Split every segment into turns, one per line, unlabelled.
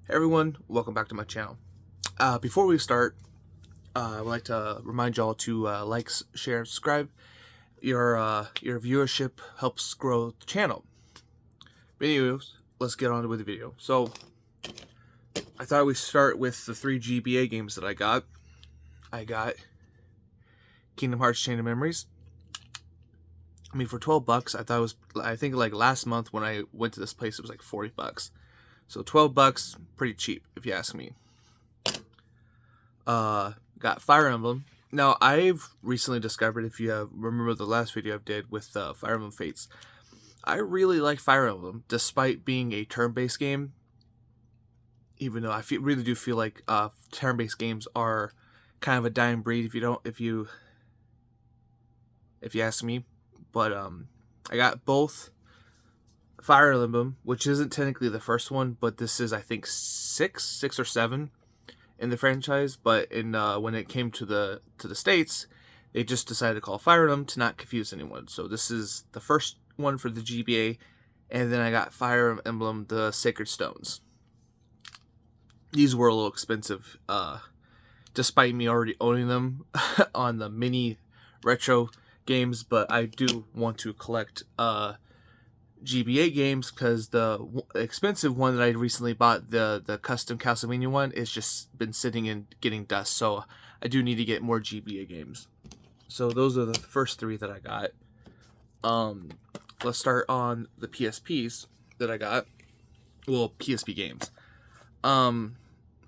Hey everyone, welcome back to my channel. Before we start, I would like to remind y'all to like, share, and subscribe. Your viewership helps grow the channel. But anyways, let's get on with the video. So, I thought we'd start with the 3 GBA games that I got. I got Kingdom Hearts Chain of Memories. I mean, for $12, I think like last month when I went to this place, it was like $40. So $12, pretty cheap if you ask me. Got Fire Emblem. Now, I've recently discovered, if you remember the last video I did with Fire Emblem Fates, I really like Fire Emblem, despite being a turn-based game. Even though I really do feel like turn-based games are kind of a dying breed, if you ask me. But I got both Fire Emblem, which isn't technically the first one, but this is I think six or seven in the franchise. But when it came to the States, they just decided to call Fire Emblem to not confuse anyone. So this is the first one for the GBA, and then I got Fire Emblem: The Sacred Stones. These were a little expensive, despite me already owning them on the mini retro games. But I do want to collect GBA games because the expensive one that I recently bought, the custom Castlevania one, is just been sitting and getting dust. So I do need to get more GBA games. So those are the first three that I got. Let's start on the PSPs that I got. Well, PSP games.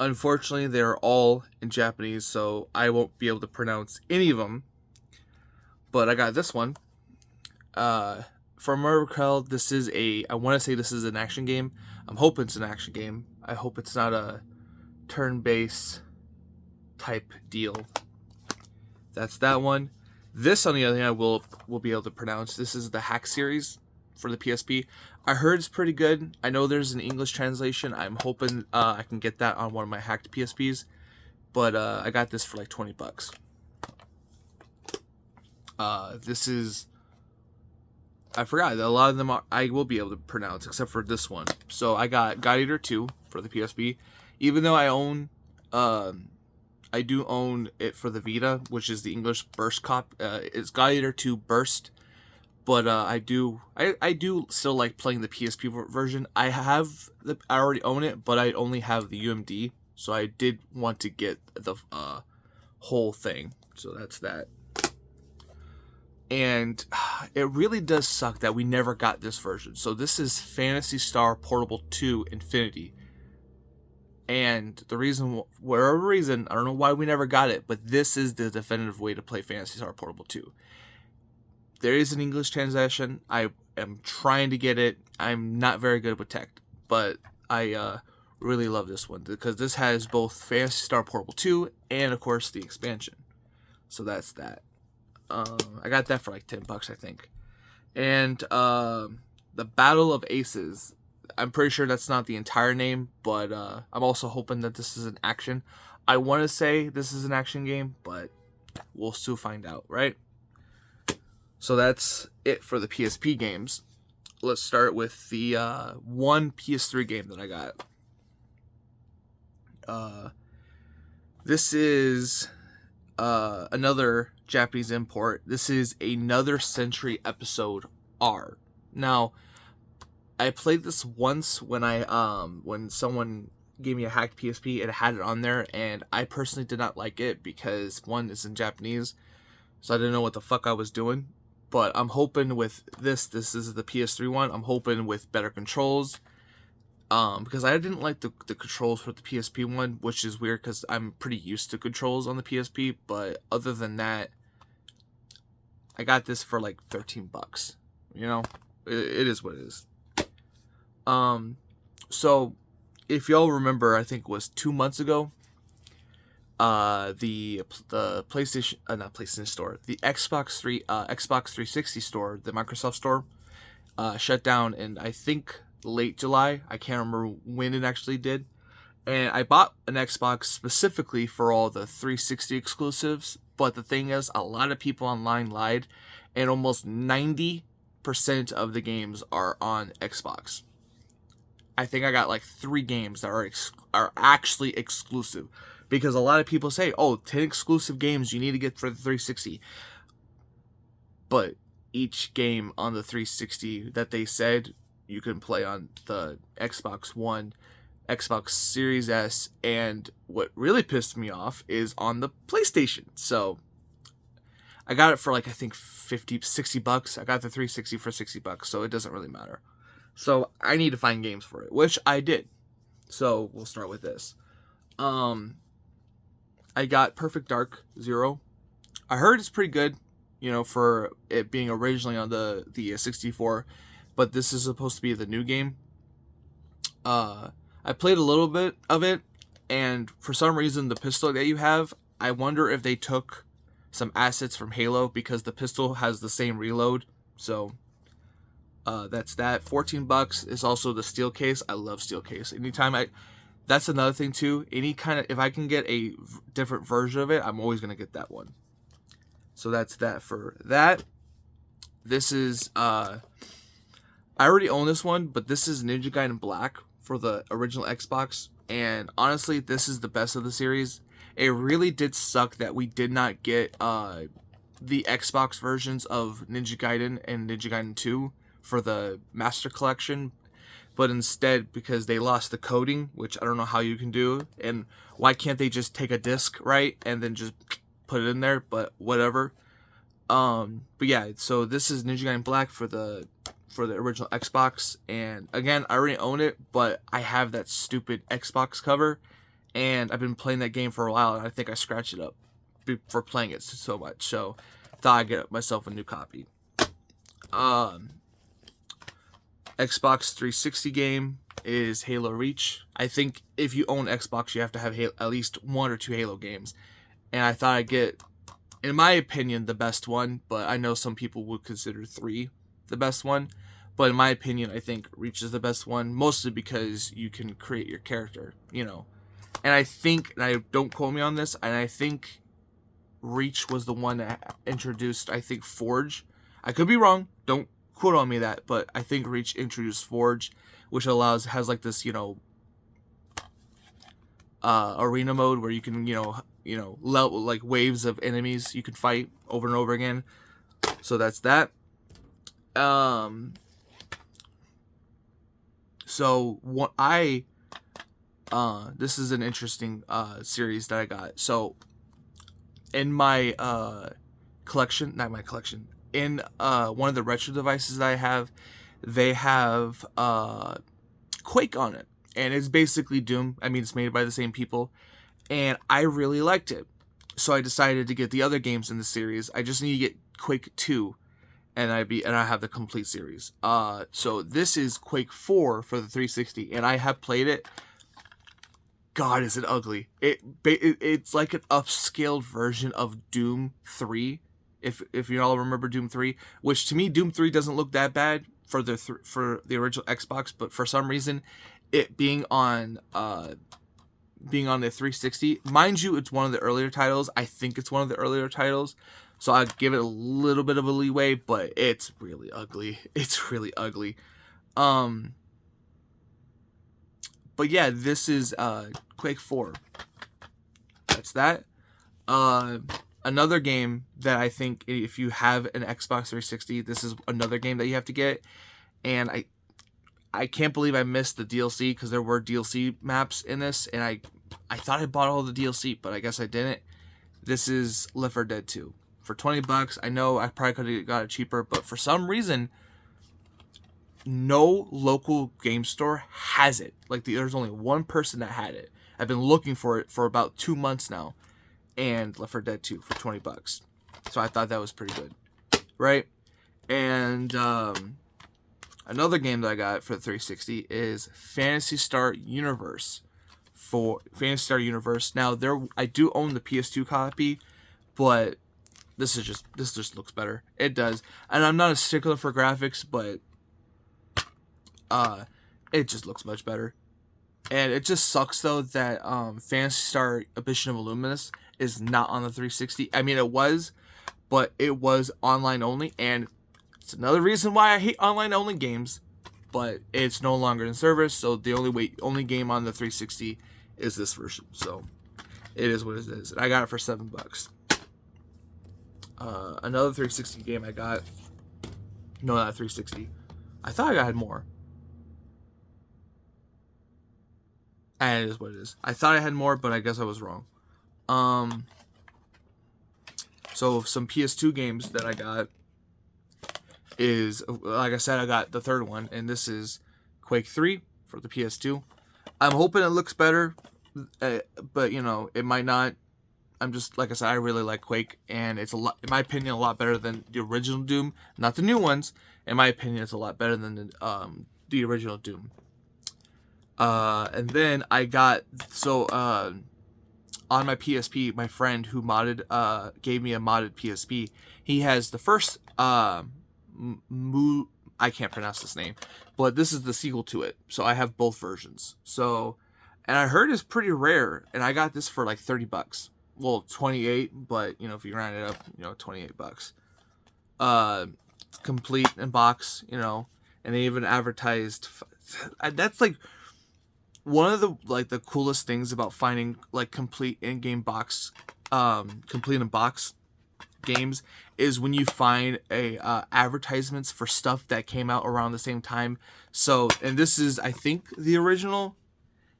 Unfortunately, they're all in Japanese, so I won't be able to pronounce any of them. But I got this one. From what I recall, I want to say this is an action game. I'm hoping it's an action game. I hope it's not a turn-based type deal. That's that one. This, on the other hand, I will be able to pronounce. This is the Hack series for the PSP. I heard it's pretty good. I know there's an English translation. I'm hoping I can get that on one of my hacked PSPs. But I got this for like $20. This is... I forgot that a lot of them I will be able to pronounce, except for this one. So I got God Eater 2 for the PSP. Even though I do own it for the Vita, which is the English Burst cop. It's God Eater 2 Burst. But I do still like playing the PSP version. I already own it, but I only have the UMD, so I did want to get the whole thing. So that's that. And it really does suck that we never got this version. So this is Phantasy Star Portable 2 Infinity. And whatever reason, I don't know why we never got it, but this is the definitive way to play Phantasy Star Portable 2. There is an English translation. I am trying to get it. I'm not very good with tech, but I really love this one because this has both Phantasy Star Portable 2 and, of course, the expansion. So that's that. I got that for like $10, I think. And the Battle of Aces. I'm pretty sure that's not the entire name, but I'm also hoping that this is an action. I want to say this is an action game, but we'll soon find out, right? So that's it for the PSP games. Let's start with the one PS3 game that I got. This is another Japanese import. This is Another Century Episode R. Now, I played this once when someone gave me a hacked PSP and it had it on there, and I personally did not like it because one, it's in Japanese, so I didn't know what the fuck I was doing. But I'm hoping with this is the PS3 one, I'm hoping with better controls. Because I didn't like the controls for the PSP one, which is weird because I'm pretty used to controls on the PSP. But other than that, I got this for like $13. You know, it is what it is. So if y'all remember, I think it was 2 months ago, the PlayStation, not PlayStation Store, the Xbox 360 store, the Microsoft Store, shut down in I think late July. I can't remember when it actually did. And I bought an Xbox specifically for all the 360 exclusives. But the thing is, a lot of people online lied, and almost 90% of the games are on Xbox. I think I got like 3 games that are actually exclusive, because a lot of people say, "Oh, 10 exclusive games you need to get for the 360." But each game on the 360 that they said you can play on the Xbox One, Xbox Series S, and what really pissed me off is on the PlayStation. So I got it for like, I think 50, 60 bucks. I got the 360 for 60 bucks, so it doesn't really matter. So I need to find games for it, which I did. So we'll start with this. I got Perfect Dark Zero. I heard it's pretty good, for it being originally on the 64, but this is supposed to be the new game. I played a little bit of it, and for some reason the pistol that you have, I wonder if they took some assets from Halo, because the pistol has the same reload. So that's that. 14 bucks is also the steel case. I love steel case. That's another thing too. If I can get a different version of it, I'm always gonna get that one. So that's that for that. This is I already own this one, but this is Ninja Gaiden Black for the original Xbox, and honestly, this is the best of the series. It really did suck that we did not get the Xbox versions of Ninja Gaiden and Ninja Gaiden 2 for the Master Collection, but instead, because they lost the coding, which I don't know how you can do, and why can't they just take a disc, right, and then just put it in there, but whatever. But yeah, so this is Ninja Gaiden Black for the original Xbox, and again, I already own it, but I have that stupid Xbox cover, and I've been playing that game for a while, and I think I scratched it up for playing it so much, so thought I'd get myself a new copy. Xbox 360 game is Halo Reach. I think if you own Xbox, you have to have at least 1 or 2 Halo games, and I thought I'd get, in my opinion, the best one, but I know some people would consider 3 the best one. But in my opinion, I think Reach is the best one, mostly because you can create your character, And I think, and I don't quote me on this, and I think Reach was the one that introduced, I think, Forge. I could be wrong, don't quote on me that, but I think Reach introduced Forge, which has like this, arena mode where you can, like waves of enemies you can fight over and over again. So that's that. So what this is an interesting series that I got. So in my collection, not my collection, in one of the retro devices that I have, they have Quake on it, and it's basically Doom. I mean, it's made by the same people, and I really liked it. So I decided to get the other games in the series. I just need to get Quake 2, and I have the complete series. So this is Quake 4 for the 360, and I have played it. God, is it ugly? It's like an upscaled version of Doom 3. If you all remember Doom 3, which to me Doom 3 doesn't look that bad for the original Xbox, but for some reason, it being on the 360, mind you, it's one of the earlier titles. I think it's one of the earlier titles. So I'll give it a little bit of a leeway, but it's really ugly. It's really ugly. But yeah, this is Quake 4. That's that. Another game that I think if you have an Xbox 360, this is another game that you have to get. And I can't believe I missed the DLC, because there were DLC maps in this, and I thought I bought all the DLC, but I guess I didn't. This is Left 4 Dead 2. For 20 bucks, I know I probably could have got it cheaper, but for some reason, no local game store has it. Like, there's only one person that had it. I've been looking for it for about 2 months now, and Left 4 Dead 2 for 20 bucks. So I thought that was pretty good, right? And another game that I got for the 360 is Phantasy Star Universe. For Phantasy Star Universe, now I do own the PS2 copy, but this just looks better. It does, and I'm not a stickler for graphics, but it just looks much better. And it just sucks though that Phantasy Star Ambition of Illuminus is not on the 360. I mean, it was, but it was online only, and it's another reason why I hate online only games. but it's no longer in service. So the only game on the 360 is this version. So it is what it is. I got it for $7. Another 360 game I got. No, not 360. I thought I had more. And it is what it is. I thought I had more, but I guess I was wrong. So some PS2 games that I got is, like I said, I got the third one, and this is Quake 3 for the PS2. I'm hoping it looks better, but you know, it might not. I'm just, like I said, I really like Quake, and it's a lot, in my opinion, a lot better than the original Doom. Not the new ones. In my opinion, it's a lot better than the original Doom. And then I got, on my PSP, my friend who gave me a modded PSP. He has the first I can't pronounce this name, but this is the sequel to it. So I have both versions. So, and I heard it's pretty rare, and I got this for like $30. Well, 28, but you know, if you round it up, you know, $28. Complete in box, you know, and they even advertised. That's like one of the coolest things about finding like complete in-game box, complete in box games is when you find advertisements for stuff that came out around the same time. So, and this is, I think, the original.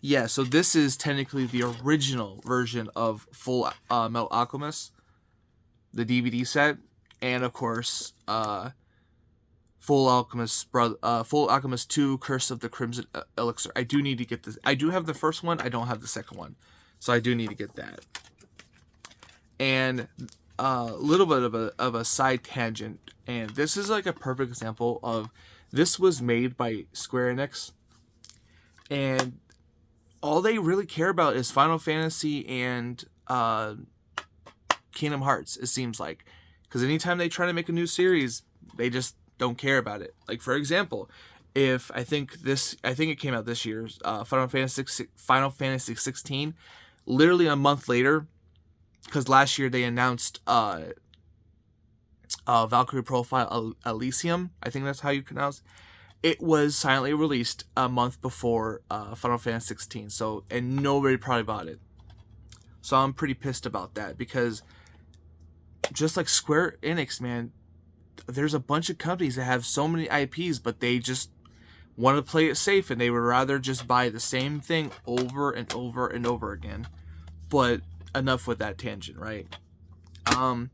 Yeah, so this is technically the original version of Full Metal Alchemist, the DVD set, and of course, Full Alchemist 2: Curse of the Crimson Elixir. I do need to get this. I do have the first one. I don't have the second one, so I do need to get that. And a little bit of a side tangent, and this is like a perfect example of this was made by Square Enix, and all they really care about is Final Fantasy and Kingdom Hearts, it seems like. Because anytime they try to make a new series, they just don't care about it. Like, for example, I think it came out this year, Final Fantasy 16, literally a month later, because last year they announced Valkyrie Profile Elysium, I think that's how you pronounce it. It was silently released a month before Final Fantasy 16, so, and nobody probably bought it. So I'm pretty pissed about that, because just like Square Enix, man, there's a bunch of companies that have so many IPs, but they just want to play it safe, and they would rather just buy the same thing over and over and over again. But enough with that tangent, right? And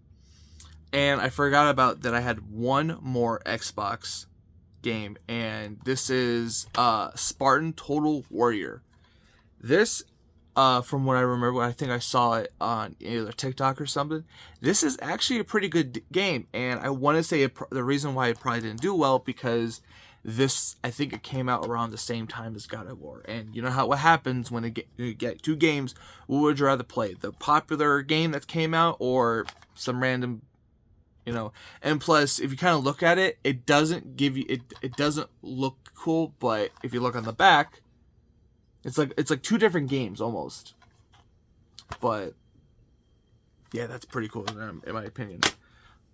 I forgot about that I had one more Xbox game, and this is Spartan Total Warrior. This, from what I remember, I think I saw it on either TikTok or something. This is actually a pretty good game, and I want to say the reason why it probably didn't do well, because this, I think it came out around the same time as God of War. And you know what happens when you get two games, what would you rather play? The popular game that came out, or some random, you know? And plus, if you kind of look at it, it doesn't give you, it doesn't look cool, but if you look on the back, it's like two different games almost. But yeah, that's pretty cool in my opinion.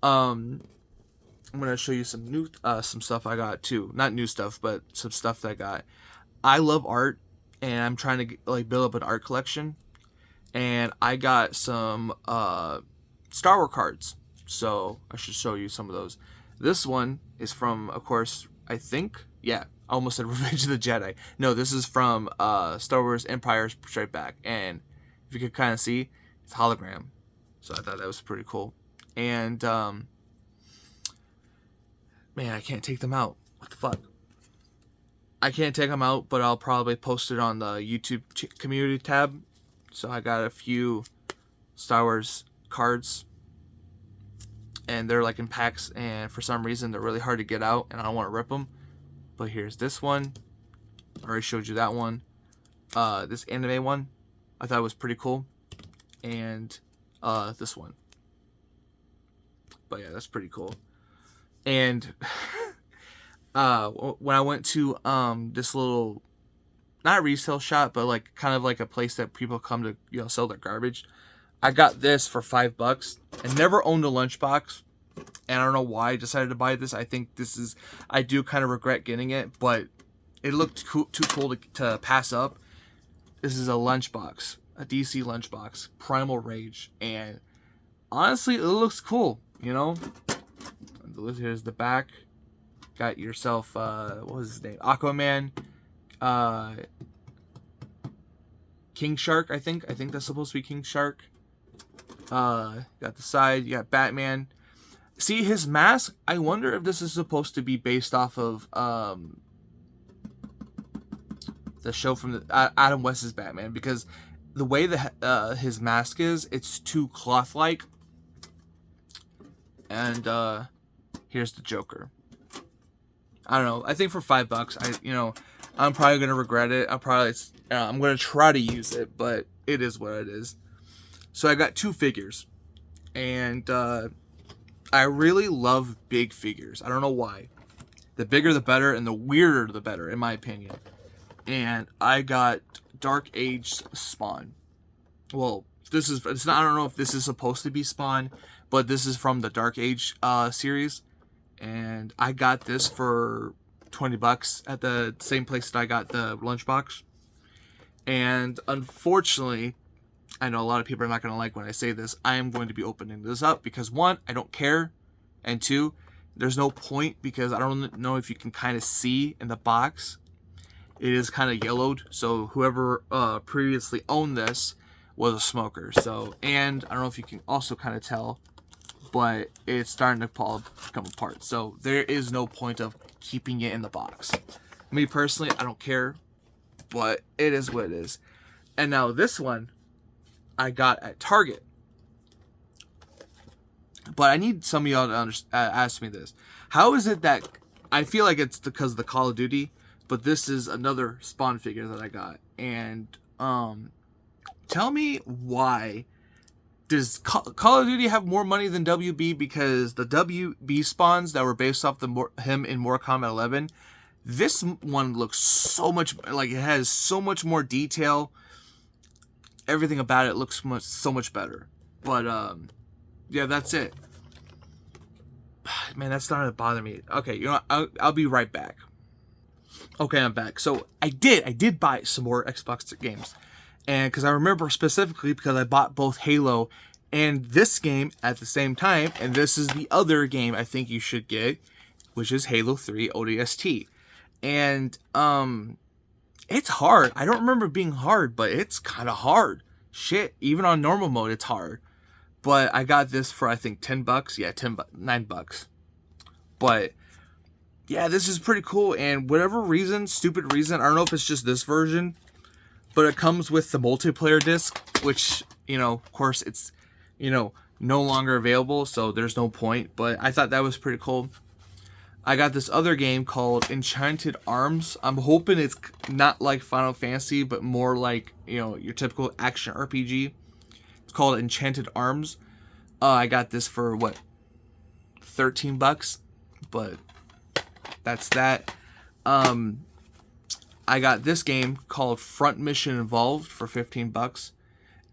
I'm gonna show you some stuff I got too. Not new stuff, but some stuff that I got. I love art, and I'm trying to build up an art collection. And I got some Star Wars cards, so I should show you some of those. This one is from, of course, I think, yeah, I almost said Revenge of the Jedi. No, this is from Star Wars Empire Strikes Back, and if you could kind of see, it's hologram. So I thought that was pretty cool. And man, I can't take them out. What the fuck? I can't take them out, but I'll probably post it on the YouTube community tab. So I got a few Star Wars cards, and they're like in packs, and for some reason they're really hard to get out, and I don't want to rip them. But here's this one. I already showed you that one. This anime one, I thought was pretty cool. And this one. But yeah, that's pretty cool. And when I went to this little, not resale shop, but like kind of like a place that people come to, you know, sell their garbage, I got this for $5. I never owned a lunchbox, and I don't know why I decided to buy this. I think I do kind of regret getting it, but it looked too cool to pass up. This is a lunchbox, a DC lunchbox, Primal Rage, and honestly, it looks cool, you know? Here's the back. Got yourself, what was his name? Aquaman, King Shark, I think. I think that's supposed to be King Shark. Got the side, you got Batman. See, his mask, I wonder if this is supposed to be based off of, the show from Adam West's Batman, because the way that his mask is, it's too cloth-like. And here's the Joker. I don't know. I think for $5, I'm probably gonna regret it. I'm gonna try to use it, but it is what it is. So I got 2 figures, and I really love big figures. I don't know why. The bigger the better, and the weirder the better, in my opinion. And I got Dark Age Spawn. Well, it's not. I don't know if this is supposed to be Spawn, but this is from the Dark Age series, and I got this for $20 at the same place that I got the lunchbox. And unfortunately, I know a lot of people are not going to like when I say this. I am going to be opening this up because 1, I don't care, and 2, there's no point because I don't know if you can kind of see in the box. It is kind of yellowed, so whoever previously owned this was a smoker. So, and I don't know if you can also kind of tell, but it's starting to come apart. So there is no point of keeping it in the box. Me personally, I don't care, but it is what it is. And now this one I got at Target. But I need some of y'all to ask me this. How is it that I feel like it's because of the Call of Duty, but this is another Spawn figure that I got. And tell me why. Does Call of Duty have more money than WB? Because the WB spawns that were based off him in Mortal Kombat 11, this one looks so much like it has so much more detail. Everything about it looks so much better. But yeah, that's it. Man, that's starting to bother me. Okay, you know what? I'll be right back. Okay, I'm back. So I did buy some more Xbox games. And because I remember specifically because I bought both Halo and this game at the same time. And this is the other game I think you should get, which is Halo 3 ODST. And it's hard. I don't remember it being hard, but it's kind of hard. Shit, even on normal mode, it's hard. But I got this for, I think, $10. Yeah, $9. But yeah, this is pretty cool. And whatever reason, stupid reason, I don't know if it's just this version, but it comes with the multiplayer disc, which, of course, it's, no longer available, so there's no point. But I thought that was pretty cool. I got this other game called Enchanted Arms. I'm hoping it's not like Final Fantasy, but more like, your typical action RPG. It's called Enchanted Arms. I got this for, $13? But that's that. I got this game called Front Mission Involved for $15.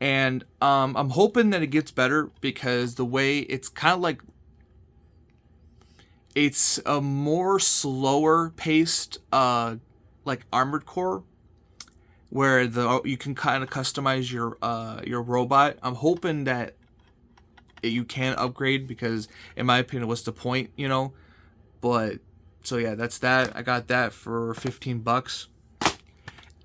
And I'm hoping that it gets better because the way it's kind of like, it's a more slower paced like Armored Core, where you can kind of customize your robot. I'm hoping that you can upgrade because, in my opinion, what's the point, But so yeah, that's that. I got that for $15.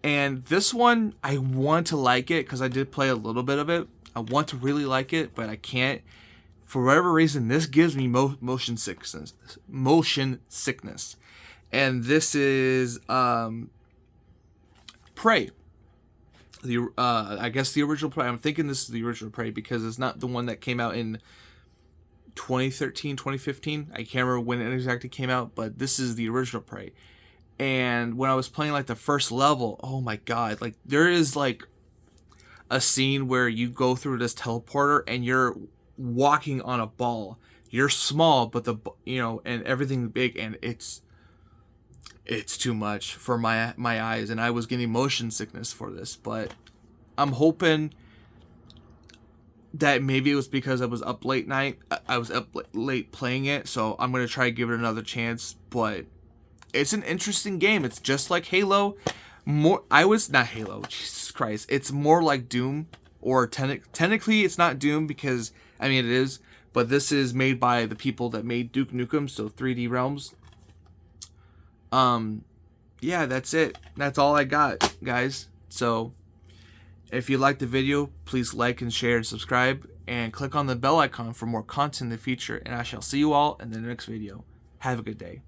And this one, I want to like it because I did play a little bit of it. I want to really like it, but I can't. For whatever reason, this gives me motion sickness. And this is Prey. I guess the original Prey. I'm thinking this is the original Prey because it's not the one that came out in 2013, 2015. I can't remember when it exactly came out, but this is the original Prey. And when I was playing like the first level, oh my god, like there is like a scene where you go through this teleporter and you're walking on a ball. You're small, but and everything big, and it's too much for my eyes, and I was getting motion sickness for this. But I'm hoping that maybe it was because I was up late night. I was up late playing it, so I'm gonna try to give it another chance. But it's an interesting game. It's just like Halo. Not Halo. Jesus Christ. It's more like Doom, or technically it's not Doom because I mean it is, but this is made by the people that made Duke Nukem, so 3D Realms. Yeah, that's it. That's all I got, guys. So if you liked the video, please like and share and subscribe, and click on the bell icon for more content in the future, and I shall see you all in the next video. Have a good day.